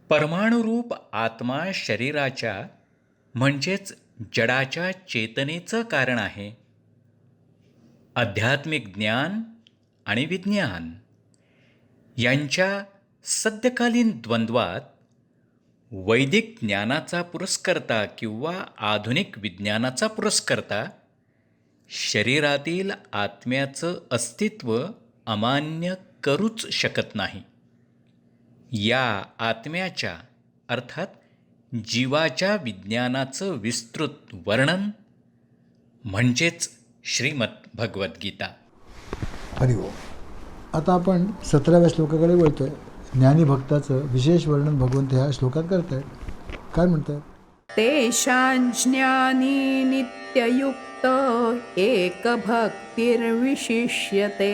परमाणुरूप आत्मा शरीराच्या म्हणजेच जडाच्या चेतनेचं कारण आहे. आध्यात्मिक ज्ञान आणि विज्ञान यांच्या सद्यकालीन द्वंद्वात वैदिक ज्ञानाचा पुरस्कर्ता किंवा आधुनिक विज्ञानाचा पुरस्कर्ता शरीरातील आत्म्याचं अस्तित्व अमान्य करूच शकत नाही. या आत्म्याच्या अर्थात जीवाच्या विज्ञानाचं विस्तृत वर्णन म्हणजेच श्रीमद भगवद्गीता. हरि ओम. आता आपण 17व्या श्लोकाकडे वळतोय. ज्ञानी भक्ताचं विशेष वर्णन भगवंत ह्या श्लोकात करतायत. काय म्हणतात? तेषां ज्ञानी नित्ययुक्त एकभक्तिर्विशिष्यते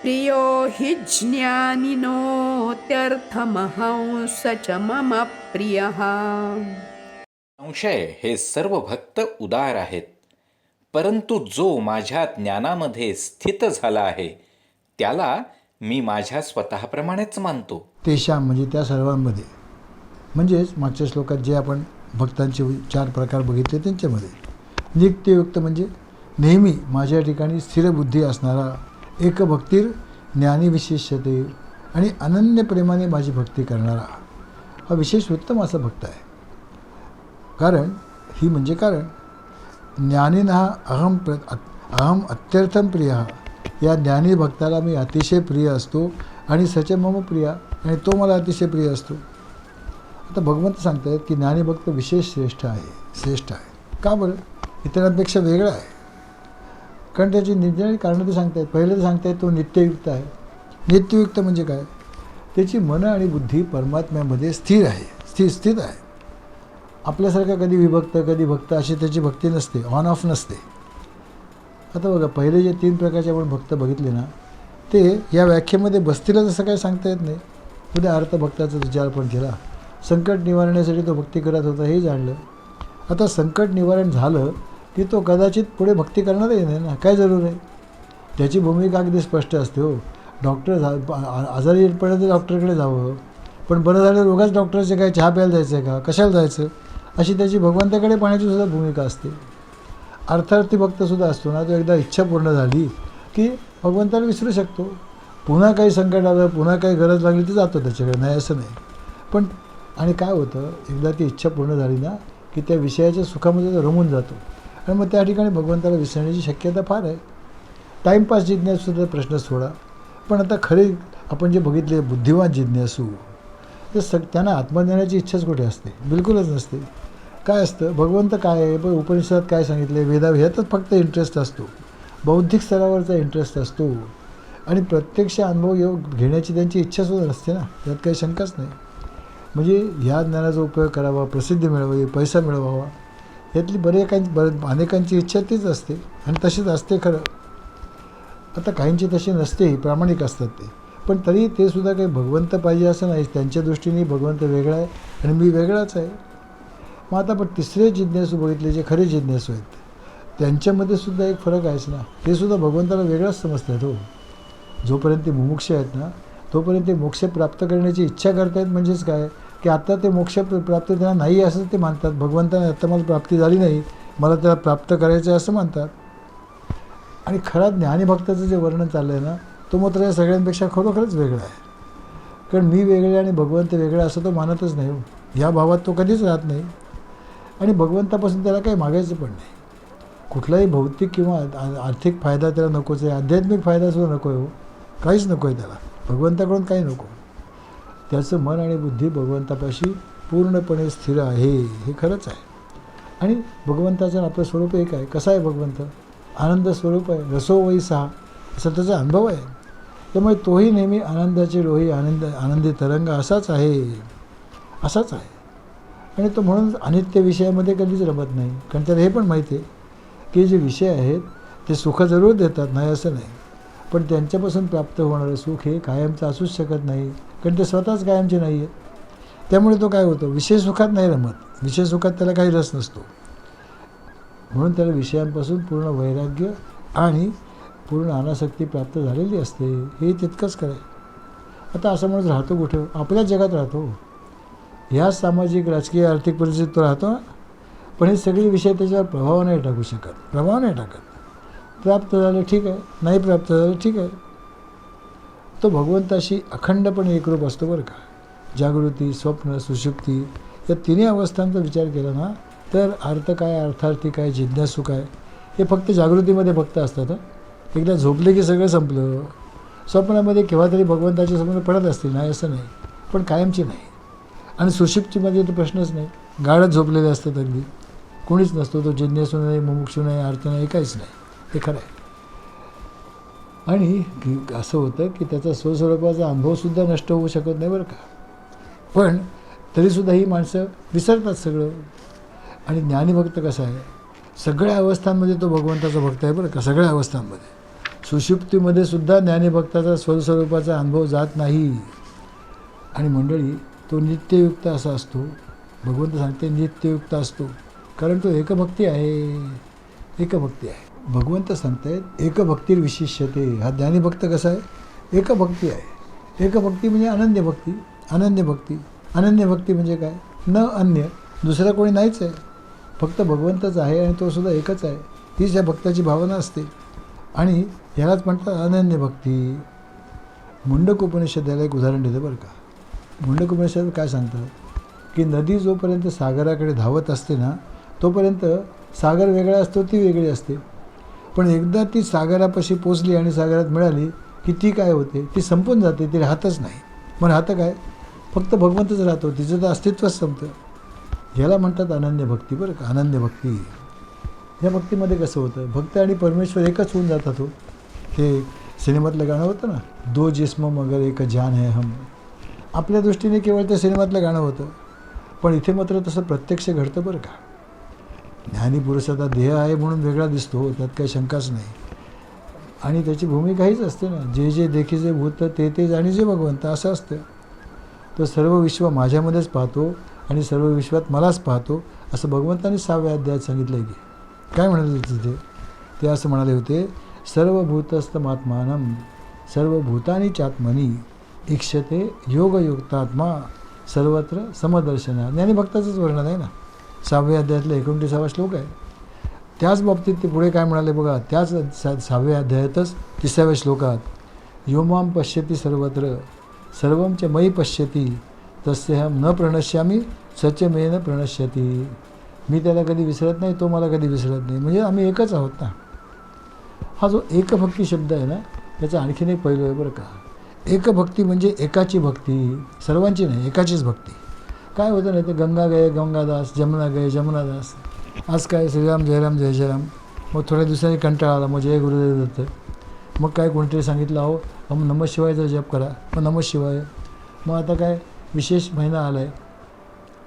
प्रियो हि ज्ञानिनोत्यर्थमहं स च मम प्रियः. संशय हे सर्व भक्त उदार आहेत, परंतु जो माझ्या ज्ञानामध्ये स्थित झाला आहे त्याला मी माझ्या स्वतःप्रमाणेच मानतो. तेषां म्हणजे त्या सर्वांमध्ये, म्हणजेच मागच्या श्लोकात जे आपण भक्तांचे 4 प्रकार बघितले त्यांच्यामध्ये. नित्ययुक्त म्हणजे नेहमी माझ्या ठिकाणी स्थिर बुद्धी असणारा, एकभक्तीर ज्ञानी विशिष्यते आणि अनन्य प्रेमाने माझी भक्ती करणारा हा विशेष उत्तम असा भक्त आहे. कारण ज्ञानीना अहम अत्यर्थम प्रिय, या ज्ञानी भक्ताला मी अतिशय प्रिय असतो आणि सच मम प्रिय, आणि तो मला अतिशय प्रिय असतो. आता भगवंत सांगतायत की ज्ञानी भक्त विशेष श्रेष्ठ आहे. का बरं? इतरांपेक्षा वेगळा आहे. कारण त्याची निरनिराळी कारणं ते सांगतायत. पहिलं तर सांगतायत तो नित्ययुक्त आहे. नित्ययुक्त म्हणजे काय? त्याची मन आणि बुद्धी परमात्म्यामध्ये स्थिर स्थित आहे. आपल्यासारखा कधी विभक्त कधी भक्त अशी त्याची भक्ती नसते, ऑन ऑफ नसते. आता बघा, पहिले जे 3 प्रकारचे आपण भक्त बघितले ना, ते या व्याख्येमध्ये बसतीलच असं काय सांगता येत नाही. उद्या अर्थभक्ताचा विचार पण केला. संकट निवारण्यासाठी तो भक्ती करत होता हे जाणलं. आता संकट निवारण झालं की तो कदाचित पुढे भक्ती करणारही नाही ना, काय जरूर आहे. त्याची भूमिका अगदी स्पष्ट असते. हो, डॉक्टर आजारी पडलं तर डॉक्टरकडे जावं, पण बरं झालं रोगाच डॉक्टरचे काय चहा प्यायला जायचं आहे का, कशाला जायचं, अशी त्याची भगवंताकडे पाहण्याची सुद्धा भूमिका असते. अर्थार्थी भक्तसुद्धा असतो ना, तो एकदा इच्छा पूर्ण झाली की भगवंताला विसरू शकतो. पुन्हा काही संकट आलं, पुन्हा काही गरज लागली तर जातो त्याच्याकडे, नाही असं नाही. पण आणि काय होतं, एकदा ती इच्छा पूर्ण झाली ना की त्या विषयाच्या सुखामध्ये रमून जातो आणि मग त्या ठिकाणी भगवंताला विसरण्याची शक्यता फार आहे. टाईमपास जिज्ञासूचा प्रश्न सोडा, पण आता खरे आपण जे बघितले बुद्धिवान जिज्ञासू, तर त्यांना आत्मज्ञानाची इच्छाच कुठे असते? बिलकुलच नसते. काय असतं? भगवंत काय आहे, पण उपनिषदात काय सांगितले, ह्यातच फक्त इंटरेस्ट असतो, बौद्धिक स्तरावरचा इंटरेस्ट असतो. आणि प्रत्यक्ष अनुभव घेण्याची त्यांची इच्छासुद्धा नसते ना, त्यात काही शंकाच नाही. म्हणजे ह्या ज्ञानाचा उपयोग करावा, प्रसिद्धी मिळवावी, पैसा मिळवावा, यातली अनेकांची इच्छा तीच असते आणि तशीच असते खरं. आता काहींची तशी नसते, प्रामाणिक असतात ते, पण तरी ते सुद्धा काही भगवंत पाहिजे असं नाही. त्यांच्या दृष्टीने भगवंत वेगळा आहे आणि मी वेगळाच आहे. मग आता आपण तिसरे जिज्ञासू बघितले, जे खरे जिज्ञासू आहेत, त्यांच्यामध्ये सुद्धा एक फरक आहेच ना. ते सुद्धा भगवंताला वेगळाच समजतात. हो, जोपर्यंत ते मुमुक्ष आहेत ना, तोपर्यंत ते मोक्ष प्राप्त करण्याची इच्छा करतायत. म्हणजेच काय की आता ते मोक्ष प्राप्त त्यांना नाही असं ते मानतात. भगवंताने आता मला प्राप्ती झाली नाही, मला त्याला प्राप्त करायचं आहे असं मानतात. आणि खरा ज्ञानीभक्ताचं जे वर्णन चाललं आहे ना, तो मात्र या सगळ्यांपेक्षा खरोखरच वेगळा आहे. कारण मी वेगळे आणि भगवंत वेगळा असं तो मानतच नाही. ह्या भावात तो कधीच राहत नाही आणि भगवंतापासून त्याला काही मागायचं पण नाही. कुठलाही भौतिक किंवा आर्थिक फायदा त्याला नकोच आहे, आध्यात्मिक फायदासुद्धा नको आहे. हो, काहीच नको आहे त्याला, भगवंताकडून काही नको. त्याचं मन आणि बुद्धी भगवंतापाशी पूर्णपणे स्थिर आहे, हे खरंच आहे. आणि भगवंताचं आपलं स्वरूप एक आहे. कसं आहे भगवंत? आनंद स्वरूप आहे. रसो वै सहा, असा त्याचा अनुभव आहे. त्यामुळे तोही नेहमी आनंदाचे डोही, आनंदी तरंग असाच आहे. आणि तो म्हणून अनित्य विषयामध्ये कधीच रमत नाही. कारण त्याला हे पण माहिती आहे की जे विषय आहेत ते सुख जरूर देतात, नाही असं नाही, पण त्यांच्यापासून प्राप्त होणारं सुख हे कायमचं असूच शकत नाही, कारण ते स्वतःच कायमचे नाही आहेत. त्यामुळे तो काय होतो, विषय सुखात नाही रमत. विषय सुखात त्याला काही रस नसतो. म्हणून त्याला विषयांपासून पूर्ण वैराग्य आणि पूर्ण अनासक्ती प्राप्त झालेली असते. हे तितकंच खरं आहे. आता असं म्हणत राहतो कुठं? आपल्याच जगात राहतो. ह्याच सामाजिक राजकीय आर्थिक परिस्थितीत तो राहतो ना. पण हे सगळे विषय त्याच्यावर प्रभाव नाही टाकू शकत, प्रभाव नाही टाकत. प्राप्त झालं ठीक आहे, नाही प्राप्त झालं ठीक आहे. तो भगवंताशी अखंडपणे एकरूप असतो बरं का. जागृती, स्वप्न, सुषुप्ती या तिन्ही अवस्थांचा विचार केला ना तर अर्थ काय, अर्थार्थी काय, जिज्ञासू काय हे फक्त जागृतीमध्ये फक्त असतात. एकदा झोपले की सगळं संपलं. स्वप्नामध्ये केव्हा तरी भगवंताच्या समोर पडत असतील, नाही असं नाही, पण कायमची नाही. आणि सुषुप्तीमध्ये तो प्रश्नच नाही, गाढच झोपलेले असतात अगदी, कोणीच नसतो. तो जिज्ञासू नाही, मुमुक्षू नाही, अर्थ नाही, काहीच नाही. ते खरं आहे. आणि असं होतं की त्याचा स्वस्वरूपाचा अनुभवसुद्धा नष्ट होऊ शकत नाही बरं का. पण तरीसुद्धा ही माणसं विसरतात सगळं. आणि ज्ञानीभक्त कसा आहे, सगळ्या अवस्थांमध्ये तो भगवंताचा भक्त आहे बरं का. सगळ्या अवस्थांमध्ये, सुषुप्तीमध्ये सुद्धा ज्ञानीभक्ताचा स्वस्वरूपाचा अनुभव जात नाही. आणि मंडळी तो नित्ययुक्त असा असतो. भगवंत सांगते नित्ययुक्त असतो, कारण तो एकभक्ती आहे. एकभक्ती आहे. भगवंत सांगतायत एकभक्तीर विशिष्यते. हा ज्ञानीभक्त कसा आहे, एकभक्ती आहे. एकभक्ती म्हणजे अनन्यभक्ती. अनन्यभक्ती, अनन्यभक्ती म्हणजे काय, न अन्य, दुसरा कोणी नाहीच आहे, फक्त भगवंतच आहे आणि तो सुद्धा एकच आहे. हीच या भक्ताची भावना असते. आणि ह्यालाच म्हणतात अनन्यभक्ती. मुंडक उपनिषद याला एक उदाहरण देतं बरं का. मुंडक उपनिषद काय सांगतात की नदी जोपर्यंत सागराकडे धावत असते ना तोपर्यंत सागर वेगळा असतो, ती वेगळी असते. पण एकदा ती सागरापाशी पोचली आणि सागरात मिळाली की ती काय होते, ती संपून जाते, ती राहतच नाही. मग राहतं काय, फक्त भगवंतच राहतो, तिचं तर अस्तित्वच संपतं. ह्याला म्हणतात अनन्यभक्ती बरं का. अनन्यभक्ती. ह्या भक्तीमध्ये कसं होतं, भक्त आणि परमेश्वर एकच होऊन जातात. हो, हे सिनेमातलं गाणं होतं ना, दो जिस्म मगर एक जान है हम. आपल्या दृष्टीने केवळ त्या सिनेमातलं गाणं होतं, पण इथे मात्र तसं प्रत्यक्ष घडतं बरं का. ज्ञानीपुरुषाचा देह आहे म्हणून वेगळा दिसतो, हो, त्यात काही शंकाच नाही. आणि त्याची भूमिका हीच असते ना, जे जे देखीजे भूत ते ते जाणीजे भगवंत, असं असतं. तो सर्व विश्व माझ्यामध्येच पाहतो आणि सर्व विश्वात मलाच पाहतो, असं भगवंतांनी 6व्या अध्यायात सांगितलं आहे. की काय म्हणाले तिथे, ते असं म्हणाले होते, सर्वभूतस्थमात्मानं सर्वभूतानि चात्मनी इक्षते योगयुक्तात्मा सर्वत्र समदर्शना. ज्ञानीभक्ताचंच वर्णन आहे ना, 6व्या अध्यायातला 29वा श्लोक आहे. त्याच बाबतीत ते पुढे काय म्हणाले बघा, त्याच 6व्या अध्यायातच 30व्या श्लोकात, योमाम पश्यती सर्वत्र सर्वं च मयि पश्यती तस्यहं न प्रणश्यामी सच मे न प्रणश्यती. मी त्याला कधी विसरत नाही, तो मला कधी विसरत नाही. म्हणजे आम्ही एकच आहोत ना. हा जो एकभक्ती शब्द आहे ना, त्याचा आणखीन एक पैलू आहे बरं का. एकभक्ती म्हणजे एकाची भक्ती, सर्वांची नाही, एकाचीच भक्ती. काय होतं नाही, ते गंगा गये गंगादास, जमुना गये जमुनादास. आज काय श्रीराम जयराम जय जयराम. मग थोड्या दिवसांनी कंटाळा आला, मग जय गुरुदेव दत्त. मग काय कोणतरी सांगितलं, अहो नमः शिवायचा जप करा, मग नमः शिवाय. मग आता काय विशेष महिना आला आहे,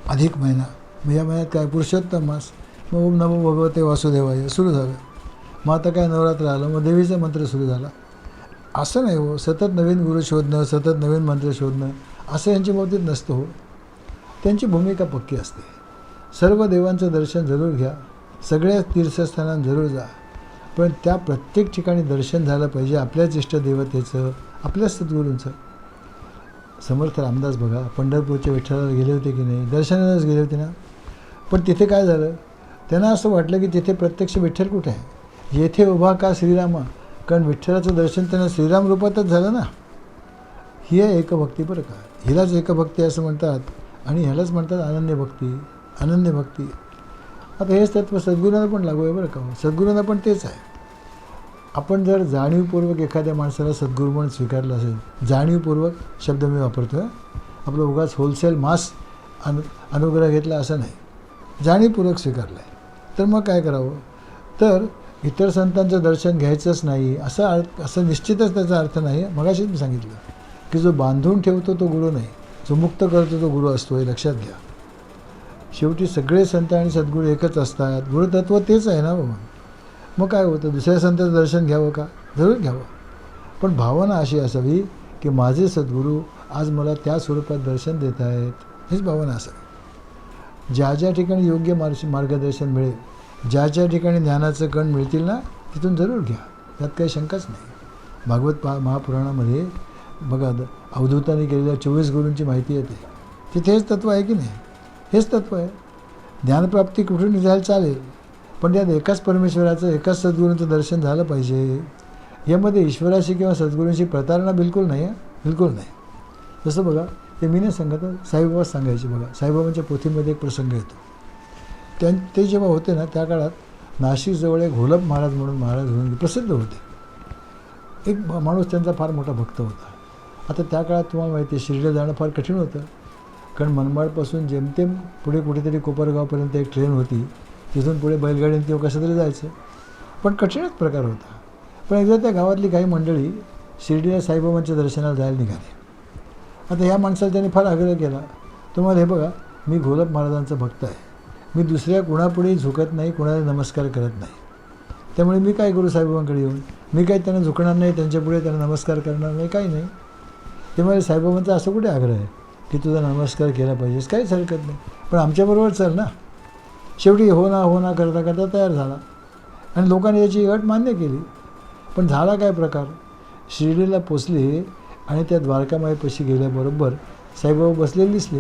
अधिक महिना. मग या महिन्यात काय पुरुषोत्तम मास, मग ओम नमो भगवते वासुदेवाय सुरू झालं. मग आता काय नवरात्र आलं, मग देवीचा मंत्र सुरू झाला. असं नाही हो, सतत नवीन गुरु शोधणं, सतत नवीन मंत्र शोधणं असं यांच्या बाबतीत नसतं. हो, त्यांची भूमिका पक्की असते. सर्व देवांचं दर्शन जरूर घ्या, सगळ्या तीर्थस्थानांना जरूर जा, पण त्या प्रत्येक ठिकाणी दर्शन झालं पाहिजे आपल्याच इष्टदेवतेचं, आपल्याच सद्गुरूंचं. समर्थ रामदास बघा, पंढरपूरच्या विठ्ठलाला गेले होते की नाही, दर्शनालाच गेले होते ना. पण तिथे काय झालं, त्यांना असं वाटलं की तिथे प्रत्यक्ष विठ्ठल कुठे आहे, येथे उभा का श्रीरामा, कारण विठ्ठलाचं दर्शन त्यांना श्रीराम रूपातच झालं ना. ही आहे एकभक्ती बरं का. हिलाच एकभक्ती असं म्हणतात. आणि ह्यालाच म्हणतात अनन्यभक्ती. अनन्यभक्ती. आता हेच तत्व सद्गुरूंना पण लागू आहे बरं का. सद्गुरूंना पण तेच आहे. आपण जर जाणीवपूर्वक एखाद्या माणसाला सद्गुरू म्हणून स्वीकारलं असेल, जाणीवपूर्वक शब्द मी वापरतो आहे, आपलं उगाच होलसेल मास अनुग्रह घेतला असं नाही, जाणीवपूर्वक स्वीकारलं आहे, तर मग काय करावं, तर इतर संतांचं दर्शन घ्यायचंच नाही असं निश्चितच त्याचा अर्थ नाही. मगाशीच मी सांगितलं की जो बांधून ठेवतो तो गुरु नाही, जो मुक्त करतो तो गुरु असतो, हे लक्षात घ्या. शेवटी सगळे संत आणि सद्गुरू एकच असतात, गुरुतत्व तेच आहे ना बाबा. मग काय होतं, दुसऱ्या संतांचं दर्शन घ्यावं का, जरूर घ्यावं, पण भावना अशी असावी की माझे सद्गुरू आज मला त्या स्वरूपात दर्शन देत आहेत, हीच भावना असावी. ज्या ज्या ठिकाणी योग्य मार्गदर्शन मिळेल, ज्या ज्या ठिकाणी ज्ञानाचं कण मिळतील ना, तिथून जरूर घ्या, त्यात काही शंकाच नाही. भागवत महापुराणामध्ये बघा अवधूताने केलेल्या 24 गुरूंची माहिती येते. तिथे हेच तत्त्व आहे की नाही? हेच तत्त्व आहे. ज्ञानप्राप्ती कुठून निघायला चालेल, पण त्यात एकाच परमेश्वराचं, एकाच सद्गुरूंचं दर्शन झालं पाहिजे. यामध्ये ईश्वराशी किंवा सद्गुरूंशी प्रतारणा बिलकुल नाही आहे, बिलकुल नाही. जसं बघा, ते मी नाही सांगत, साईबाबा सांगायचे. बघा, साईबाबांच्या पोथीमध्ये एक प्रसंग येतो. ते जेव्हा होते ना, त्या काळात नाशिकजवळ एक घोलप महाराज म्हणून महाराज म्हणून प्रसिद्ध होते. एक माणूस त्यांचा फार मोठा भक्त होता. आता त्या काळात तुम्हाला माहिती आहे, शिर्डीला जाणं फार कठीण होतं, कारण मनमाडपासून जेमतेम पुढे कुठेतरी कोपरगावपर्यंत एक ट्रेन होती, तिथून पुढे बैलगाडीने किंवा कसं तरी जायचं, पण कठीणच प्रकार होता. पण एकदा त्या गावातली काही मंडळी शिर्डीला साईबाबांच्या दर्शनाला जायला निघाली. आता ह्या माणसाला त्यांनी फार आग्रह केला, तुम्हाला हे बघा, मी घोलप महाराजांचा भक्त आहे, मी दुसऱ्या कुणापुढेही झुकत नाही, कुणाला नमस्कार करत नाही, त्यामुळे मी काय करू साईबाबांकडे येऊन? मी काही त्यांना झुकणार नाही, त्यांच्यापुढे त्यांना नमस्कार करणार नाही, काही नाही. त्यामुळे साईबाबांचा असं कुठे आग्रह आहे की तुझा नमस्कार केला पाहिजेस, काहीच हरकत नाही, पण आमच्याबरोबर चल ना. शेवटी हो ना करता करता तयार झाला आणि लोकांनी याची अट मान्य केली. पण झाला काय प्रकार, शिर्डीला पोचले आणि त्या द्वारकामाईपाशी गेल्याबरोबर साईबाबा बसलेले दिसले.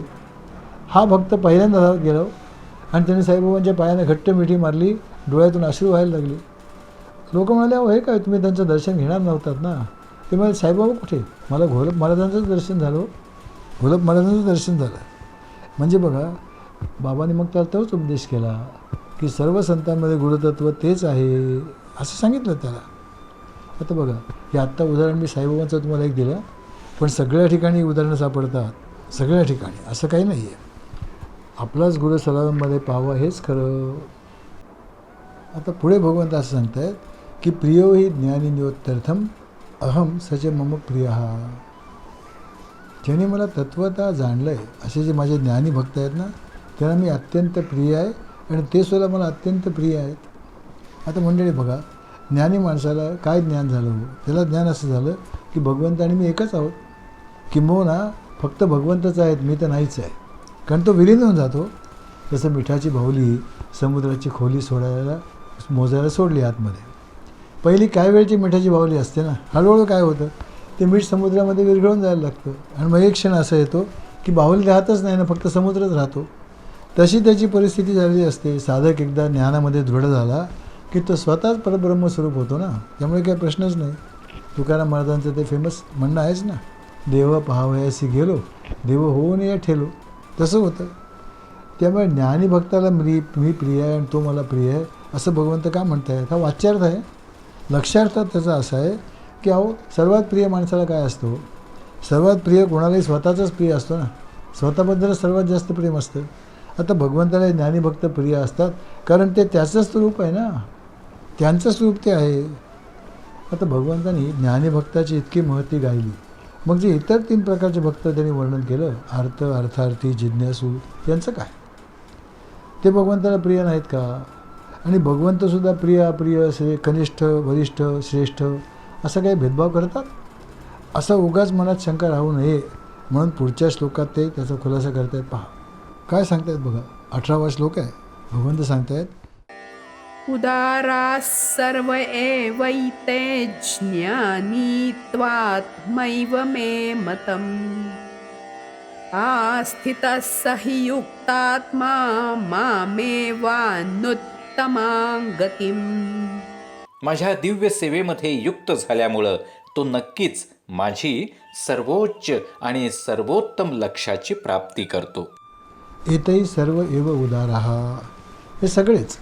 हा भक्त पहिल्यांदा गेलो आणि त्याने साईबाबांच्या पायाने घट्ट मिठी मारली, डोळ्यातून अश्रू व्हायला लागले. लोक म्हणाले, अहो हे काय, तुम्ही त्यांचं दर्शन घेणार नव्हतात ना? ते म्हणाले, साईबाबा कुठे? मला घोलप महाराजांचंच दर्शन झालं, घोलप महाराजांचं दर्शन झालं. म्हणजे बघा, बाबांनी मग त्याला तोच उपदेश केला की सर्व संतांमध्ये गुरुतत्व तेच आहे, असं सांगितलं त्याला. आता बघा, हे आत्ता उदाहरण मी साईबाबांचं तुम्हाला एक दिलं, पण सगळ्या ठिकाणी उदाहरणं सापडतात, सगळ्या ठिकाणी, असं काही नाही आहे. आपलाच गुरु सलाममध्ये पाहावा हेच खरं. आता पुढे भगवंत असं सांगतायत की प्रियो हि ज्ञानी नियोत्यर्थम अहम सच मम प्रिय. ज्याने मला तत्वता जाणलं आहे असे जे माझे ज्ञानी भक्त आहेत ना, त्यांना मी अत्यंत प्रिय आहे आणि ते सुद्धा मला अत्यंत प्रिय आहेत. आता मंडळी बघा, ज्ञानी माणसाला काय ज्ञान झालं हो? त्याला ज्ञान असं झालं की भगवंत आणि मी एकच आहोत, किंबहुना फक्त भगवंतच आहेत, मी तर नाहीच आहे, कारण तो विलीन होऊन जातो. जसं मिठाची बाहुली समुद्राची खोली मोजायला सोडली आतमध्ये, पहिली काय वेळची मिठाची बाहुली असते ना, हळूहळू काय होतं, ते मीठ समुद्रामध्ये विरघळून जायला लागतं आणि मग एक क्षण असा येतो की बाहुली राहतच नाही ना, फक्त समुद्रच राहतो. तशी त्याची परिस्थिती झालेली असते. साधक एकदा ज्ञानामध्ये दृढ झाला की तो स्वतःच परब्रह्मस्वरूप होतो ना, त्यामुळे काही प्रश्नच नाही. तुकाराम महाराजांचं ते फेमस म्हणणं आहेच ना, देव पहावयासी गेलो, देव होऊन या ठेलो, तसं होतं. त्यामुळे ज्ञानी भक्ताला मी प्रिय आहे आणि तो मला प्रिय आहे असं भगवंत का म्हणतायत? हा वाच्यार्थ आहे. लक्षार्थ त्याचा असा आहे की अहो, सर्वात प्रिय माणसाला काय असतो? सर्वात प्रिय कोणालाही स्वतःचाच प्रिय असतो ना, स्वतःबद्दलच सर्वात जास्त प्रेम असतं. आता भगवंताला ज्ञानी भक्त प्रिय असतात कारण ते त्याचंच रूप आहे ना, त्यांचंच रूप ते आहे. आता भगवंतांनी ज्ञानीभक्ताची इतकी महती गायली, मग जे इतर 3 प्रकारचे भक्त त्यांनी वर्णन केलं, अर्थ, अर्थार्थी, जिज्ञासू, यांचं काय? ते भगवंताला प्रिय नाहीत का? आणि भगवंतसुद्धा प्रिय अप्रिय, कनिष्ठ, वरिष्ठ, श्रेष्ठ असं काही भेदभाव करतात? असा उगाच मनात शंका राहू नये म्हणून पुढच्या श्लोकात ते त्याचा खुलासा करतायत. पहा काय सांगतायत बघा, 18वा श्लोक आहे. भगवंत सांगतायत, उदारा सर्व एवैते ज्ञानी त्वात्मैव मे मतम् आस्थितः स हि युक्तात्मा मामेवानुत्तमां गतिम्. माझ्या दिव्य सेवेमध्ये युक्त झाल्यामुळं तो नक्कीच माझी सर्वोच्च आणि सर्वोत्तम लक्ष्याची प्राप्ती करतो. एतही सर्व एव उदाराः, हे सगळेच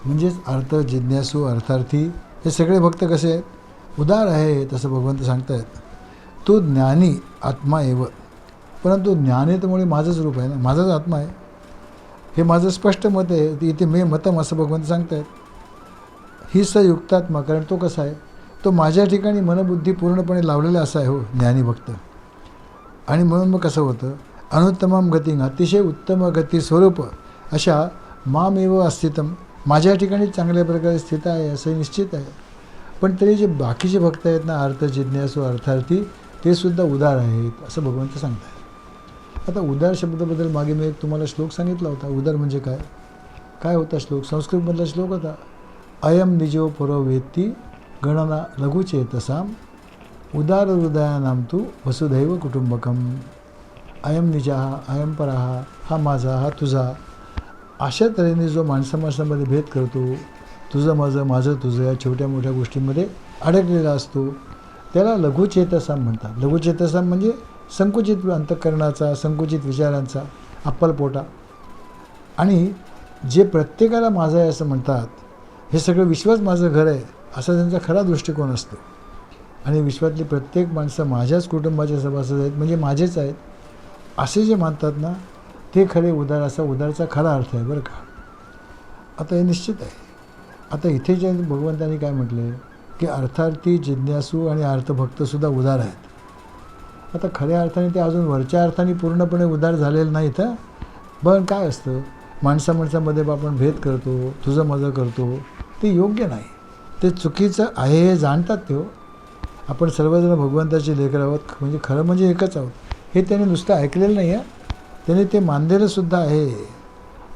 म्हणजेच अर्थ, जिज्ञासू, अर्थार्थी हे सगळे भक्त कसे आहेत? उदार आहे, तसं भगवंत सांगतायत. तो ज्ञानी आत्मा एव, परंतु ज्ञानेतमुळे माझंच रूप आहे ना, माझाच आत्मा आहे, हे माझं स्पष्ट मत आहे. इथे मे मतम असं भगवंत सांगतायत. ही स युक्तात्मा, कारण तो कसा आहे, तो माझ्या ठिकाणी मनबुद्धी पूर्णपणे लावलेला असा आहे हो ज्ञानी भक्त. आणि म्हणून मग कसं होतं, अनुत्तमम गती, अतिशय उत्तम गती स्वरूप अशा मामेव अस्थितम, माझ्या ठिकाणी चांगल्या प्रकारे स्थित आहे असं निश्चित आहे. पण तरी जे बाकीचे भक्त आहेत ना, अर्थ, जिज्ञासू, अर्थार्थी, ते सुद्धा उदार आहेत असं भगवंत सांगतात. आता उदार शब्दाबद्दल मागे मी एक तुम्हाला श्लोक सांगितला होता. उदार म्हणजे काय? काय होता श्लोक? संस्कृतमधला श्लोक होता. अयम निजो परो वेत्ती गणना लघुचेतसाम उदार हृदयानाम तू वसुधैव कुटुंबकम. अयम निजाहा, अयम पराहा, हा माझा, हा तुझा. अशा तऱ्हेने जो माणसामध्ये भेद करतो, तुझं माझं, माझं तुझं, या छोट्या मोठ्या गोष्टींमध्ये अडकलेला असतो, त्याला लघुचेतसा म्हणतात. लघुचेतसा म्हणजे संकुचित अंतःकरणाचा, संकुचित विचारांचा, अप्पलपोटा. आणि जे प्रत्येकाला माझं आहे असं म्हणतात, हे सगळं विश्वच माझं घर आहे असा त्यांचा खरा दृष्टिकोन असतो. आणि विश्वातली प्रत्येक माणसं माझ्याच कुटुंबाचे सभासद आहेत, म्हणजे माझेच आहेत, असे जे मानतात ना, ते खरे उदार, असा उदारचा खरा अर्थ आहे बरं का. आता हे निश्चित आहे. आता इथे जे भगवंतांनी काय म्हटलं आहे की अर्थार्थी, जिज्ञासू आणि अर्थभक्तसुद्धा उदार आहेत. आता खऱ्या अर्थाने ते अजून वरच्या अर्थाने पूर्णपणे उदार झालेलं नाहीत. हं, पण काय असतं, माणसामध्ये आपण भेद करतो, तुझं माझं करतो, ते योग्य नाही, ते चुकीचं आहे हे जाणतात ते. हो, आपण सर्वजण भगवंताचे लेकर आहोत, म्हणजे खरं म्हणजे एकच आहोत, हे त्याने नुसतं ऐकलेलं नाही आहे, त्याने ते मानलेलंसुद्धा आहे.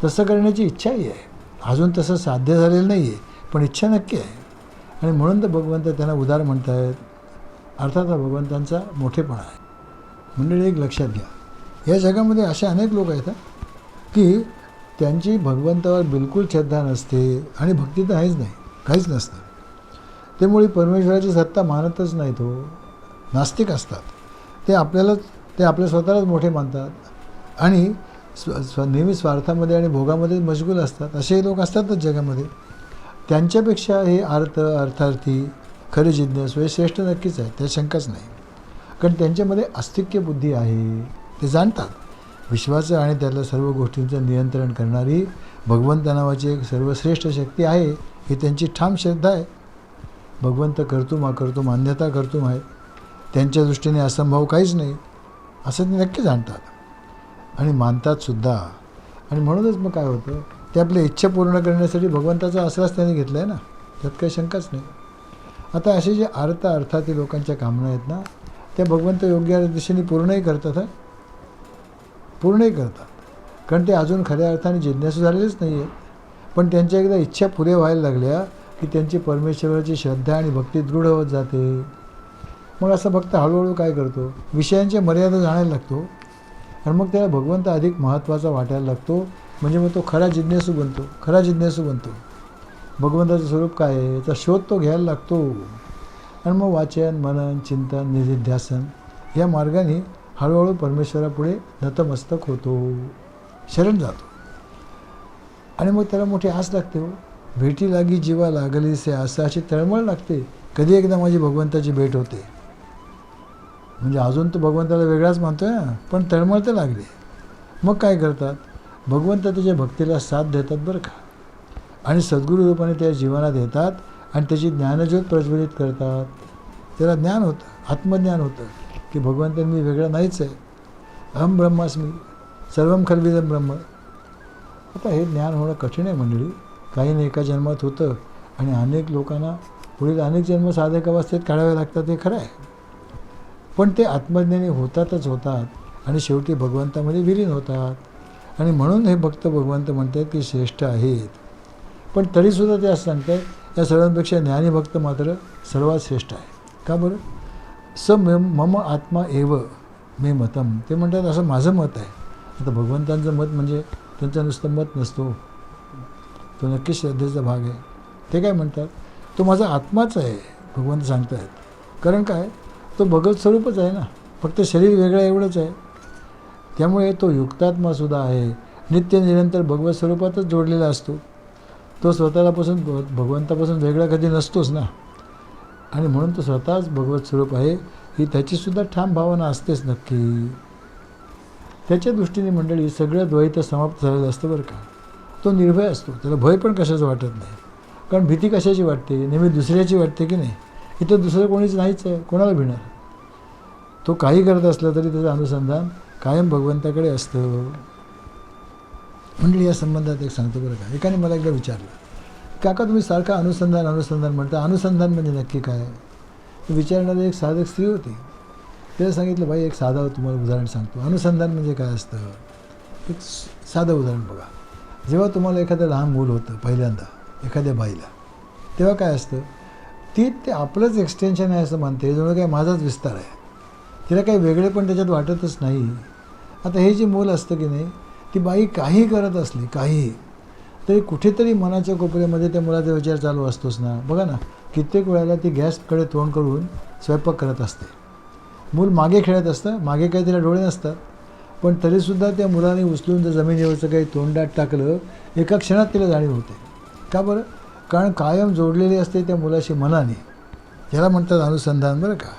तसं करण्याची इच्छाही आहे. अजून तसं साध्य झालेलं नाही आहे, पण इच्छा नक्की आहे. आणि म्हणून तर भगवंत त्यांना उदार म्हणत आहेत. अर्थात हा भगवंतांचा मोठेपणा आहे. मंडळी, एक लक्षात घ्या, या जगामध्ये असे अनेक लोक आहेत की त्यांची भगवंतावर बिलकुल श्रद्धा नसते आणि भक्ती तर आहेच नाही, काहीच नसतं. त्यामुळे परमेश्वराची सत्ता मानतच नाहीत. हो, नास्तिक असतात ते. ते आपल्या स्वतःलाच मोठे मानतात आणि नेहमी स्वार्थामध्ये आणि भोगामध्ये मशगूल असतात. असेही लोक असतातच जगामध्ये. त्यांच्यापेक्षा हे अर्थार्थी, खरे जिज्ञासू हे श्रेष्ठ नक्कीच आहे, त्यात शंकाच नाही. कारण त्यांच्यामध्ये आस्तिक्य बुद्धी आहे. ते जाणतात विश्वाचं आणि त्यातल्या सर्व गोष्टींचं नियंत्रण करणारी भगवंत नावाची एक सर्वश्रेष्ठ शक्ती आहे, ही त्यांची ठाम श्रद्धा आहे. भगवंत कर्तुम अकर्तुम, मान्यता कर्तुम आहे, त्यांच्या दृष्टीने असंभव काहीच नाही असं ते नक्की जाणतात आणि मानतातसुद्धा. आणि म्हणूनच मग काय होतं, ते आपल्या इच्छा पूर्ण करण्यासाठी भगवंताचा आश्रय त्यांनी घेतला आहे ना, त्यात काही शंकाच नाही. आता असे जे अर्थातील लोकांच्या कामना आहेत ना, त्या भगवंत योग्य दिशेने पूर्णही करतात. पूर्णही करतात, कारण ते अजून खऱ्या अर्थाने जिज्ञासू झालेलेच नाही आहेत. पण त्यांच्या एकदा इच्छा पुऱ्या व्हायला लागल्या की त्यांची परमेश्वराची श्रद्धा आणि भक्ती दृढ होत जाते. मग असा भक्त हळूहळू काय करतो, विषयांच्या मर्यादा जाणायला लागतो आणि मग त्याला भगवंत अधिक महत्त्वाचा वाटायला लागतो. म्हणजे मग तो खरा जिज्ञासू बनतो. भगवंताचं स्वरूप काय आहे याचा शोध तो घ्यायला लागतो. आणि मग वाचन, मनन, चिंतन, निधिध्यासन या मार्गाने हळूहळू परमेश्वरापुढे नतमस्तक होतो, शरण जातो. आणि मग त्याला मोठी आस लागते. हो, भेटी लागी जीवा लागली से आस, अशी तळमळ लागते, कधी एकदा माझी भगवंताची भेट होते. म्हणजे अजून तो भगवंताला वेगळाच मानतोय ना, पण तळमळ तर लागली. मग काय करतात, भगवंत त्याच्या भक्तीला साथ देतात बरं का, आणि सद्गुरू रूपाने त्या जीवनात येतात आणि त्याची ज्ञानज्योत प्रज्वलित करतात. त्याला ज्ञान होतं, आत्मज्ञान होतं की भगवंत मी वेगळा नाहीच आहे, अहम ब्रह्मास्मी, सर्वम खल्विदम ब्रह्म. आता हे ज्ञान होणं कठीण आहे मंडळी. काही एका जन्मात होतं आणि अनेक लोकांना पुढील अनेक जन्म साधक अवस्थेत काढावे लागतात, हे खरं आहे. पण ते आत्मज्ञानी होतात आणि शेवटी भगवंतामध्ये विलीन होतात. आणि म्हणून हे भक्त भगवंत म्हणतात की श्रेष्ठ आहेत. पण तरीसुद्धा ते असं सांगतात, या सर्वांपेक्षा ज्ञानी भक्त मात्र सर्वात श्रेष्ठ आहे. का बरं? मम आत्मा एव मे मतम. ते म्हणतात असं माझं मत आहे. आता भगवंतांचं मत म्हणजे त्यांचं नुसतं मत नसतो, तो नक्कीच श्रद्धेचा भाग आहे. ते काय म्हणतात, तो माझा आत्माच आहे भगवंत सांगत आहेत. कारण काय, तो भगवत स्वरूपच आहे ना, फक्त शरीर वेगळं एवढंच आहे. त्यामुळे तो युक्तात्मासुद्धा आहे, नित्य निरंतर भगवत स्वरूपातच जोडलेला असतो. तो स्वतःपासून भगवंतापासून वेगळा कधी नसतोच ना. आणि म्हणून तो स्वतःच भगवत स्वरूप आहे, ही त्याचीसुद्धा ठाम भावना असतेच नक्की. त्याच्या दृष्टीने मंडळी सगळं द्वैत समाप्त झालेलं असतं बरं का. तो निर्भय असतो, त्याला भय पण कशाचं वाटत नाही. कारण भीती कशाची वाटते, नेहमी दुसऱ्याची वाटते की नाही. इथं दुसरं कोणीच नाहीच आहे, कोणाला भिणार. तो काही करत असला तरी त्याचं अनुसंधान कायम भगवंताकडे असतं. मंडळी, या संबंधात एक सांगतो बरं का. एकाने मला एकदा विचारलं, काका तुम्ही सारखं अनुसंधान म्हणता, अनुसंधान म्हणजे नक्की काय? विचारणारी एक साधक स्त्री होती. तिला सांगितलं, भाई एक साधं तुम्हाला उदाहरण सांगतो, अनुसंधान म्हणजे काय असतं. एक साधं उदाहरण बघा. जेव्हा तुम्हाला एखादं लहान मूल होतं पहिल्यांदा एखाद्या बाईला, तेव्हा काय असतं, ती ते आपलंच एक्सटेन्शन आहे असं म्हणते, जणू काय माझाच विस्तार आहे. तिला काही वेगळे पण त्याच्यात वाटतच नाही. आता हे जे मूल असतं की नाही, ती बाई काही करत असली, काही तरी कुठेतरी मनाच्या कोपऱ्यामध्ये त्या मुलाचा विचार चालू असतोच ना. बघा ना, कित्येक वेळेला ती गॅसकडे तोंड करून स्वयंपाक करत असते. मूल मागे खेळत असतं, मागे काही तिला डोळे नसतात, पण तरीसुद्धा त्या मुलाने उचलून जर जमिनीवरचं काही तोंडात टाकलं, एका क्षणात तिला जाणीव होते. का बरं? कारण कायम जोडलेली असते त्या मुलाशी मनाने. ज्याला म्हणतात अनुसंधान, बरं का.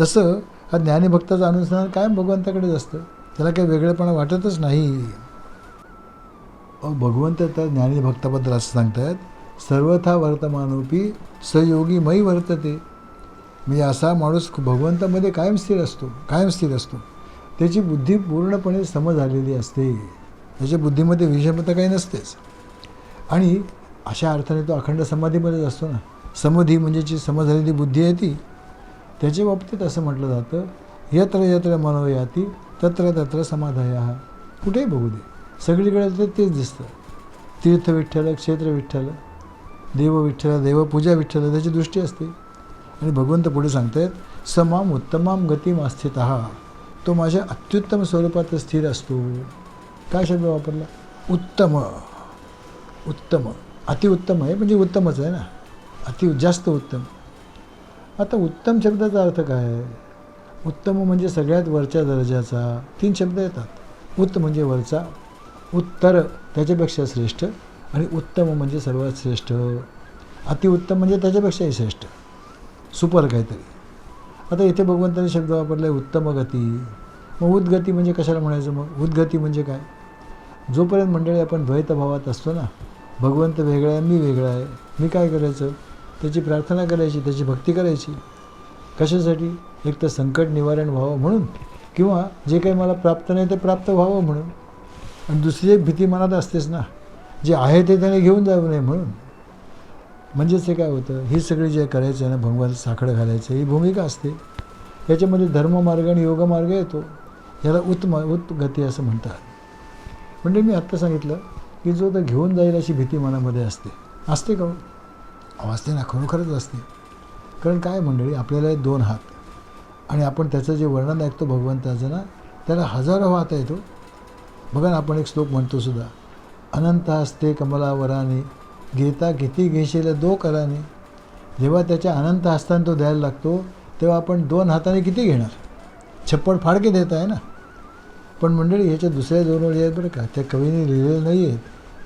तसं हा ज्ञानीभक्ताचं अनुसंधान कायम भगवंताकडेच असतं, त्याला काही वेगळेपणा वाटतच नाही. भगवंत तर ज्ञानीभक्ताबद्दल असं सांगतात, सर्वथा वर्तमानोपी सयोगी मयी वर्तते. म्हणजे असा माणूस भगवंतामध्ये कायम स्थिर असतो, कायम स्थिर असतो. त्याची बुद्धी पूर्णपणे सम झालेली असते, त्याच्या बुद्धीमध्ये विषमता काही नसतेच. आणि अशा अर्थाने तो अखंड समाधीमध्येच असतो ना. समाधी म्हणजे जी सम झालेली बुद्धी आहे ती. त्याच्या बाबतीत असं म्हटलं जातं, यत्र यत्र मनो याती तत्र तत्र समाधयः. कुठेही बघू दे, सगळीकडे तेच दिसतं. तीर्थ विठ्ठल, क्षेत्र विठ्ठल, देव विठ्ठल, देवपूजा विठ्ठल, त्याची दृष्टी असते. आणि भगवंत पुढे सांगतात, समाम उत्तमाम गतिम आस्थितः. तो माझ्या अत्युत्तम स्वरूपात स्थिर असतो. काय शब्द वापरला? उत्तम. उत्तम, अतिउत्तम आहे म्हणजे उत्तमच आहे ना, जास्त उत्तम. आता उत्तम शब्दाचा अर्थ काय आहे? उत्तम म्हणजे सगळ्यात वरच्या दर्जाचा. 3 शब्द येतात. उत् म्हणजे वरचा, उत्तर त्याच्यापेक्षा श्रेष्ठ, आणि उत्तम म्हणजे सर्वात श्रेष्ठ. अतिउत्तम म्हणजे त्याच्यापेक्षाही श्रेष्ठ, सुपर काहीतरी. आता इथे भगवंताने शब्द वापरला आहे उत्तम गती. मग उद्गती म्हणजे कशाला म्हणायचं? मग उद्गती म्हणजे काय? जोपर्यंत मंडळी आपण द्वैतभावात असतो ना, भगवंत वेगळा आहे, मी वेगळा आहे, मी काय करायचं? त्याची प्रार्थना करायची, त्याची भक्ती करायची. कशासाठी? एक तर संकट निवारण व्हावं म्हणून, किंवा जे काही मला प्राप्त नाही ते प्राप्त व्हावं म्हणून. आणि दुसरी एक भीती मनात असतेच ना, जे आहे ते त्याने घेऊन जाऊ नये म्हणून. म्हणजेच ते काय होतं, ही सगळी जे करायचं आहे ना, भगवान साखळं घालायचं, ही भूमिका असते. याच्यामध्ये धर्ममार्ग आणि योगमार्ग येतो. याला उत्गती असं म्हणतात. म्हणजे मी आत्ता सांगितलं की जो तर घेऊन जाईल अशी भीती मनामध्ये असते. असते का? असते ना, खरोखरच असते. कारण काय मंडळी, आपल्याला 2 हात, आणि आपण त्याचं जे वर्णन ऐकतो भगवंताचं ना, त्याला हजारो हात येतो. बघा ना, आपण एक श्लोक म्हणतो सुद्धा, अनंत हस्ते कमलावराने घेता किती घेशील 2 कराने. जेव्हा त्याच्या अनंत हस्ताने तो द्यायला लागतो, तेव्हा आपण 2 हाताने किती घेणार? छप्पड फाडके देत आहे ना. पण मंडळी, ह्याच्या दुसऱ्या 2 ओळी आहेत बरं का, त्या कवीने लिहिलेल्या नाही आहेत,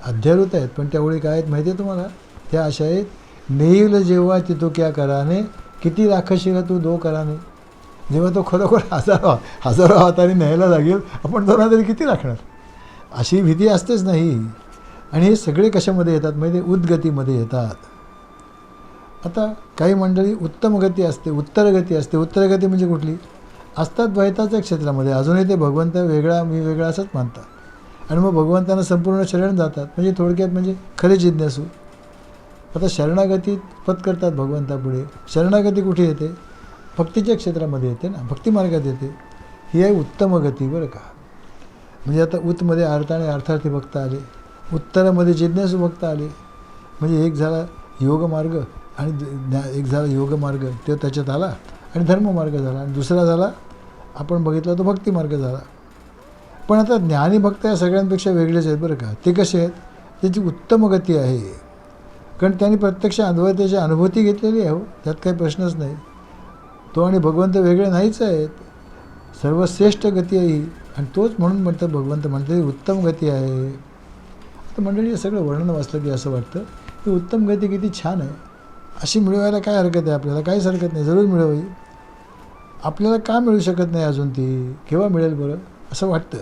अध्यारूत आहेत. पण त्या ओळी काय आहेत माहिती आहे तुम्हाला? त्या अशा आहेत, नेईल जेव्हा तिथो क्या कराने, किती राखशील तू 2 कराने. जेव्हा तो खरोखर हजारो हाताने न्यायला लागेल, आपण 2 हाताने किती राखणार? अशी भीती असतेच नाही. आणि हे सगळे कशामध्ये येतात माहिती आहे? उद्गतीमध्ये येतात. आता काही मंडळी उत्तम गती असते, उत्तर गती असते. उत्तर गती म्हणजे कुठली? असतात द्वैताच्या क्षेत्रामध्ये, अजूनही ते भगवंत वेगळा मी वेगळा असंच मानतात. आणि मग भगवंतांना संपूर्ण शरण जातात. म्हणजे थोडक्यात म्हणजे खरे जिज्ञासू. आता शरणागती पत्करतात भगवंतापुढे. शरणागती कुठे येते? भक्तीच्या क्षेत्रामध्ये येते ना, भक्तिमार्गात येते. ही आहे उत्तम गती बरं का. म्हणजे आता उत्मध्ये अर्थाने अर्थार्थी भक्त आले, उत्तरामध्ये जिज्ञासू भक्त आले. म्हणजे एक झाला योगमार्ग, आणि एक झाला योगमार्ग, तो त्याच्यात आला, आणि धर्ममार्ग झाला, आणि दुसरा झाला आपण बघितला तो भक्तिमार्ग झाला. पण आता ज्ञानी भक्त या सगळ्यांपेक्षा वेगळेच आहेत बरं का. ते कसे आहेत? त्याची उत्तम गती आहे, कारण त्यांनी प्रत्यक्ष अद्वैताची अनुभूती घेतलेली आहे. त्यात काही प्रश्नच नाही. तो आणि भगवंत वेगळे नाहीच आहेत, सर्वश्रेष्ठ गती आहे ही. आणि तोच म्हणून म्हणतं भगवंत म्हणते उत्तम गती आहे. तर मंडळी, हे सगळं वर्णन वाचलं की असं वाटतं की उत्तम गती किती छान आहे. अशी मिळवायला काय हरकत आहे? आपल्याला काहीच हरकत नाही, जरूर मिळवावी. आपल्याला का मिळू शकत नाही अजून ती? केव्हा मिळेल बरं असं वाटतं.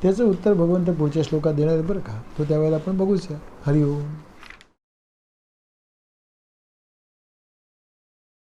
त्याचं उत्तर भगवंत पुढच्या श्लोकात देणार आहे बरं का. तो त्यावेळेला आपण बघूच या. हरिओम.